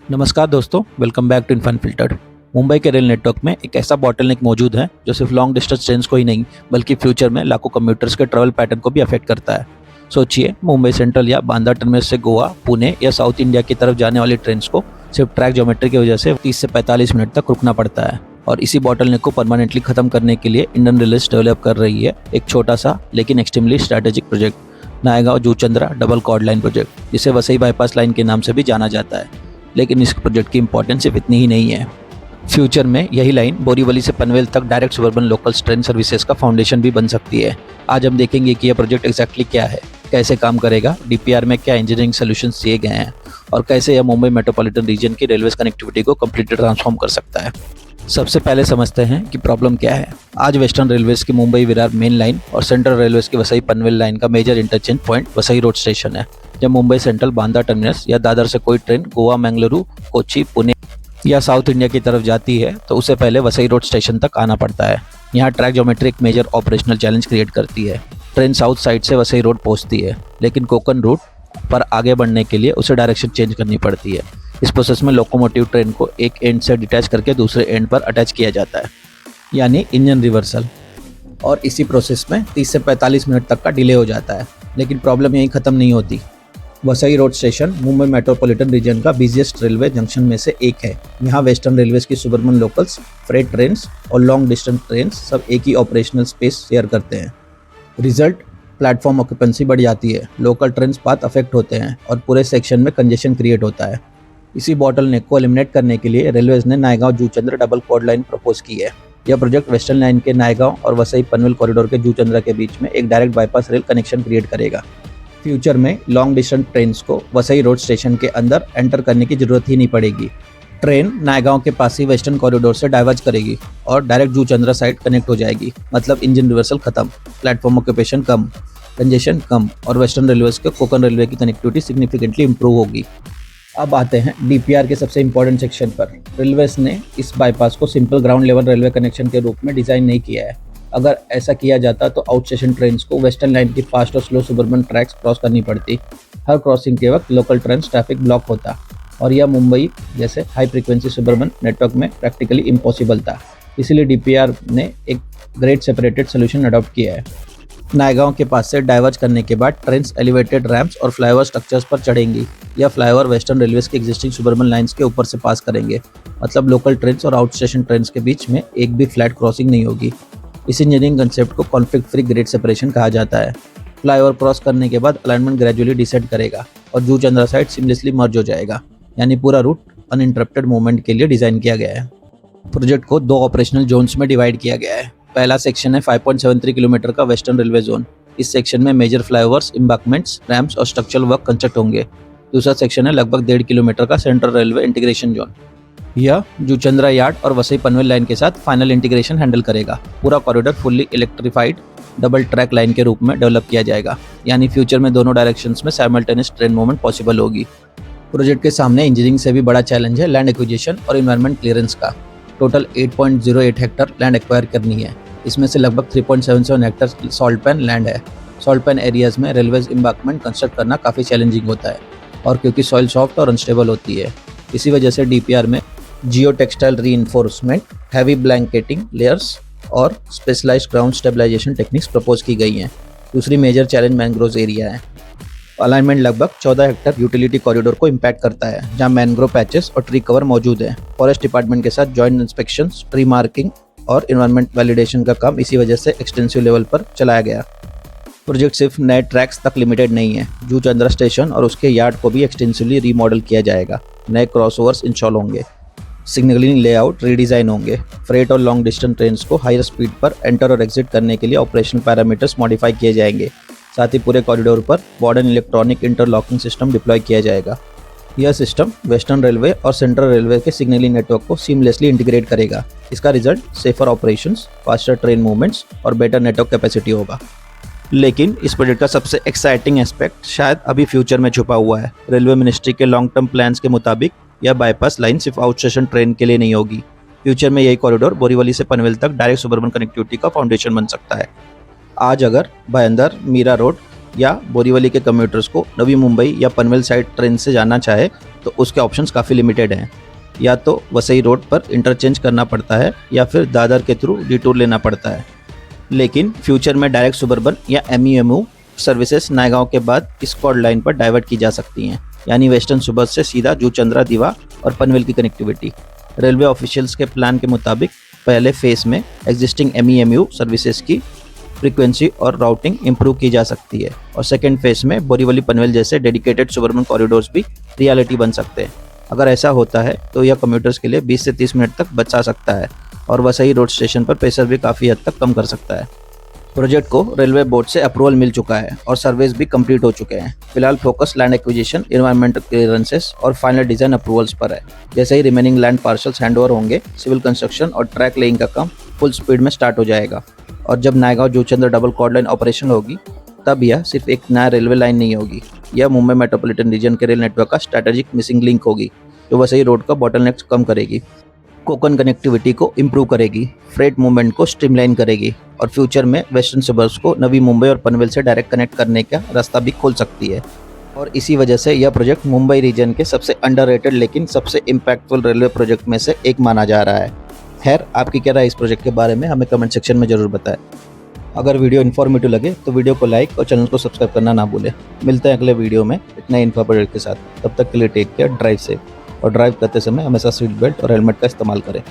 नमस्कार दोस्तों, welcome back to इनफन फिल्टर्ड। मुंबई के रेल नेटवर्क में एक ऐसा बॉटलनेक मौजूद है जो सिर्फ लॉन्ग डिस्टेंस ट्रेन्स को ही नहीं बल्कि फ्यूचर में लाखों कम्यूटर्स के ट्रैवल पैटर्न को भी अफेक्ट करता है। सोचिए, मुंबई सेंट्रल या बांद्रा टर्मिनस से गोवा, पुणे या साउथ इंडिया की तरफ जाने वाली ट्रेन्स को सिर्फ ट्रैक ज्योमेट्री की वजह से 30 से 45 मिनट तक रुकना पड़ता है। और इसी बॉटलनेक को परमानेंटली खत्म करने के लिए इंडियन रेलवेज डेवलप कर रही है एक छोटा सा लेकिन extremely strategic project, Naigaon Juchandra double chord line project, जिसे वसई बाईपास लाइन के नाम से भी जाना जाता है। लेकिन इस प्रोजेक्ट की इंपॉर्टेंस सिर्फ इतनी ही नहीं है। फ्यूचर में यही लाइन बोरीवली से पनवेल तक direct suburban local train services का फाउंडेशन भी बन सकती है। आज हम देखेंगे कि यह प्रोजेक्ट एग्जैक्टली क्या है, कैसे काम करेगा, डीपीआर में क्या इंजीनियरिंग सोल्यूशंस दिए गए हैं और कैसे यह मुंबई मेट्रोपॉलिटन रीजन की रेलवे कनेक्टिविटी को कम्प्लीटली ट्रांसफॉर्म कर सकता है। सबसे पहले समझते हैं कि प्रॉब्लम क्या है। आज वेस्टर्न रेलवेज की मुंबई विरार मेन लाइन और सेंट्रल रेलवेज की वसई पनवेल लाइन का major interchange point Vasai road station है। जब मुंबई सेंट्रल बांद्रा टर्मिनस या दादर से कोई ट्रेन गोवा, मंगलुरु, कोच्चि, पुणे या साउथ इंडिया की तरफ जाती है तो उसे पहले वसई रोड स्टेशन तक आना पड़ता है। यहाँ ट्रैक ज्योमेट्री एक मेजर ऑपरेशनल चैलेंज क्रिएट करती है। ट्रेन साउथ साइड से वसई रोड पहुंचती है, लेकिन कोकन रूट पर आगे बढ़ने के लिए उसे डायरेक्शन चेंज करनी पड़ती है। इस प्रोसेस में लोकोमोटिव ट्रेन को एक एंड से डिटैच करके दूसरे एंड पर अटैच किया जाता है, यानी इंजन रिवर्सल। और इसी प्रोसेस में 30 से 45 मिनट तक का डिले हो जाता है। लेकिन प्रॉब्लम यहीं ख़त्म नहीं होती। Vasai road station Mumbai metropolitan region का बिजिएस्ट रेलवे जंक्शन में से एक है। यहाँ वेस्टर्न रेलवेज की सुबर्बन लोकल्स, फ्रेट ट्रेन्स और लॉन्ग डिस्टेंस ट्रेन्स सब एक ही ऑपरेशनल स्पेस शेयर करते हैं। रिजल्ट, प्लेटफॉर्म ऑक्यूपेंसी बढ़ जाती है, लोकल ट्रेन्स पाथ अफेक्ट होते हैं और पूरे सेक्शन में कंजेशन क्रिएट होता है। इसी बॉटलनेक को एलिमिनेट करने के लिए रेलवेज ने Naigaon Juchandra double chord line propose की है। यह प्रोजेक्ट वेस्टर्न लाइन के नायगांव और वसई पनवेल कॉरिडोर के जूचंद्रा के बीच में एक direct bypass rail connection create करेगा। फ्यूचर में लॉन्ग डिस्टेंस ट्रेन्स को वसई रोड स्टेशन के अंदर एंटर करने की जरूरत ही नहीं पड़ेगी। ट्रेन नायगांव के पास ही वेस्टर्न कॉरिडोर से डाइवर्ज करेगी और डायरेक्ट जूचंद्रा साइड कनेक्ट हो जाएगी। मतलब इंजन रिवर्सल खत्म, प्लेटफॉर्म ऑक्यूपेशन कम, कंजेशन कम और वेस्टर्न रेलवेज के कोकन रेलवे की कनेक्टिविटी सिग्निफिकेंटली इंप्रूव होगी। अब आते हैं डीपीआर के सबसे इंपॉर्टेंट सेक्शन पर। रेलवेज ने इस बाईपास को simple ground level railway connection के रूप में डिजाइन नहीं किया है। अगर ऐसा किया जाता तो आउट स्टेशन ट्रेन्स को वेस्टर्न लाइन की फास्ट और स्लो सुबर्बन ट्रैक्स क्रॉस करनी पड़ती। हर क्रॉसिंग के वक्त लोकल ट्रेन ट्रैफिक ब्लॉक होता और यह मुंबई जैसे हाई फ्रीक्वेंसी सुबर्बन नेटवर्क में प्रैक्टिकली इम्पॉसिबल था। इसीलिए डीपीआर ने एक ग्रेड सेपरेटेड सोल्यूशन अडॉप्ट किया है। नायगांव के पास से डाइवर्ज करने के बाद ट्रेन्स एलिवेटेड रैम्प्स और फ्लाईओवर स्ट्रक्चर्स पर चढ़ेंगी। यह फ्लाईओवर वेस्टर्न रेलवेज के एग्जिस्टिंग सुबर्बन लाइंस के ऊपर से पास करेंगे। मतलब लोकल ट्रेन्स और आउट स्टेशन ट्रेन्स के बीच में एक भी फ्लैट क्रॉसिंग नहीं होगी। इस इंजीनियरिंग कंसेप्ट को कॉन्फ्लिक्ट फ्री ग्रेड सेपरेशन कहा जाता है। फ्लाईओवर क्रॉस करने के बाद अलाइनमेंट ग्रेजुअली डिसेंड करेगा और जूचंद्रा साइड सिमलेसली मर्ज हो जाएगा, यानी पूरा रूट अनइंटरप्टेड मूवमेंट के लिए डिजाइन किया गया है। प्रोजेक्ट को 2 ऑपरेशनल जोन्स में डिवाइड किया गया है। पहला सेक्शन है 5.73 किलोमीटर का वेस्टर्न रेलवे जोन। इस सेक्शन में मेजर फ्लाईओवर्स, एम्बांकमेंट्स, रैम्प्स और स्ट्रक्चरल वर्क कंस्ट्रक्ट होंगे। दूसरा सेक्शन है लगभग 1.5 किलोमीटर का सेंट्रल रेलवे इंटीग्रेशन जोन। यह जूचंद्रा यार्ड और वसई पनवेल लाइन के साथ फाइनल इंटीग्रेशन हैंडल करेगा। पूरा corridor fully electrified double track line के रूप में डेवलप किया जाएगा, यानी फ्यूचर में दोनों डायरेक्शंस में साइमल्टेनियस ट्रेन मूवमेंट पॉसिबल होगी। प्रोजेक्ट के सामने इंजीनियरिंग से भी बड़ा चैलेंज है लैंड एक्विजिशन और इन्वायरमेंट क्लियरेंस का। टोटल 8.08 हेक्टर लैंड एक्वायर करनी है। इसमें से लगभग 3.77 हेक्टर सॉल्ट पैन लैंड है। सॉल्ट पैन एरियाज में रेलवेज एम्बांकमेंट कंस्ट्रक्ट करना काफ़ी चैलेंजिंग होता है और क्योंकि सॉइल सॉफ्ट और अनस्टेबल होती है, इसी वजह से डीपीआर में geo textile reinforcement, heavy blanketing layers और specialized ground stabilization techniques propose की गई हैं। दूसरी मेजर चैलेंज मैंग्रोव एरिया है। अलाइनमेंट लगभग 14 हेक्टर यूटिलिटी कॉरिडोर को इम्पैक्ट करता है, जहां मैंग्रोव पैचेस और ट्री कवर मौजूद है। फॉरेस्ट डिपार्टमेंट के साथ जॉइंट इंस्पेक्शंस, ट्री मार्किंग और इन्वायरमेंट वैलिडेशन का काम इसी वजह से एक्सटेंसिव लेवल पर चलाया गया। प्रोजेक्ट सिर्फ नए ट्रैक्स तक लिमिटेड नहीं है। जूचंद्रा स्टेशन और उसके यार्ड को भी एक्सटेंसिवली रीमॉडल किया जाएगा। नए क्रॉसओवर्स इंस्टॉल होंगे, सिग्नलिंग लेआउट रीडिज़ाइन होंगे। फ्रेट और लॉन्ग डिस्टेंस ट्रेन्स को हायर स्पीड पर एंटर और एग्जिट करने के लिए ऑपरेशनल पैरामीटर्स मॉडिफाई किए जाएंगे। साथ ही पूरे कॉरिडोर पर modern electronic interlocking system deploy किया जाएगा। यह सिस्टम वेस्टर्न रेलवे और सेंट्रल रेलवे के सिग्नलिंग नेटवर्क को सीमलेसली इंटीग्रेट करेगा। इसका result safer operations, faster train movements और बेटर नेटवर्क कैपेसिटी होगा। लेकिन इस प्रोजेक्ट का सबसे एक्साइटिंग एस्पेक्ट शायद अभी फ्यूचर में छुपा हुआ है। रेलवे मिनिस्ट्री के लॉन्ग टर्म प्लान्स के मुताबिक यह बाईपास लाइन सिर्फ आउट स्टेशन ट्रेन के लिए नहीं होगी। फ्यूचर में यही कॉरिडोर बोरीवली से पनवेल तक डायरेक्ट सुबर्बन कनेक्टिविटी का फाउंडेशन बन सकता है। आज अगर भाईंदर, मीरा रोड या बोरीवली के कम्यूटर्स को नवी मुंबई या पनवेल साइड ट्रेन से जाना चाहे तो उसके ऑप्शंस काफ़ी लिमिटेड हैं। या तो वसई रोड पर इंटरचेंज करना पड़ता है या फिर दादर के थ्रू डिटूर लेना पड़ता है। लेकिन फ्यूचर में डायरेक्ट सुबर्बन या एमईएमयू सर्विसेज नायगांव के बाद इस कॉर्ड लाइन पर डाइवर्ट की जा सकती हैं, यानी वेस्टर्न सुबर्ब से सीधा जूचंद्रा, दीवा और पनवेल की कनेक्टिविटी। रेलवे ऑफिशियल्स के प्लान के मुताबिक पहले फेज में एग्जिस्टिंग एमईएमयू सर्विसेज की फ्रीक्वेंसी और राउटिंग इंप्रूव की जा सकती है और सेकेंड फेज में बोरीवली पनवेल जैसे डेडिकेटेड सुबर्बन कॉरिडोर्स भी रियलिटी बन सकते हैं। अगर ऐसा होता है तो यह कम्यूटर्स के लिए 20 से 30 मिनट तक बचा सकता है और वसई रोड स्टेशन पर प्रेशर भी काफ़ी हद तक कम कर सकता है। प्रोजेक्ट को रेलवे बोर्ड से अप्रूवल मिल चुका है और सर्वेज भी कंप्लीट हो चुके हैं। फिलहाल focus land acquisition, environmental clearances और फाइनल डिजाइन अप्रूवल्स पर है। जैसे ही रिमेनिंग लैंड पार्सल्स हैंडओवर होंगे, सिविल कंस्ट्रक्शन और ट्रैक लेइंग का काम फुल स्पीड में स्टार्ट हो जाएगा। और जब Naigaon Juchandra double chord line operation होगी, तब यह सिर्फ एक नया रेलवे लाइन नहीं होगी, यह मुंबई मेट्रोपॉलिटन रीजन के रेल नेटवर्क का स्ट्रैटेजिक मिसिंग लिंक होगी, जो वसई रोड का बॉटलनेक कम करेगी, कोकन कनेक्टिविटी को इम्प्रूव करेगी, फ्रेट मूवमेंट को स्ट्रीमलाइन करेगी और फ्यूचर में वेस्टर्न सबर्ब्स को नवी मुंबई और पनवेल से डायरेक्ट कनेक्ट करने का रास्ता भी खोल सकती है। और इसी वजह से यह प्रोजेक्ट मुंबई रीजन के सबसे अंडररेटेड लेकिन सबसे इम्पैक्टफुल रेलवे प्रोजेक्ट में से एक माना जा रहा है। खैर, आपकी क्या राय इस प्रोजेक्ट के बारे में हमें कमेंट सेक्शन में ज़रूर बताएं। अगर वीडियो इन्फॉर्मेटिव लगे तो वीडियो को लाइक और चैनल को सब्सक्राइब करना ना भूलें। मिलते हैं अगले वीडियो में एक नए इन्फो प्रोजेक्ट के साथ। तब तक के लिए टेक केयर, ड्राइव सेफ और ड्राइव करते समय हमेशा सीट बेल्ट और हेलमेट का इस्तेमाल करें।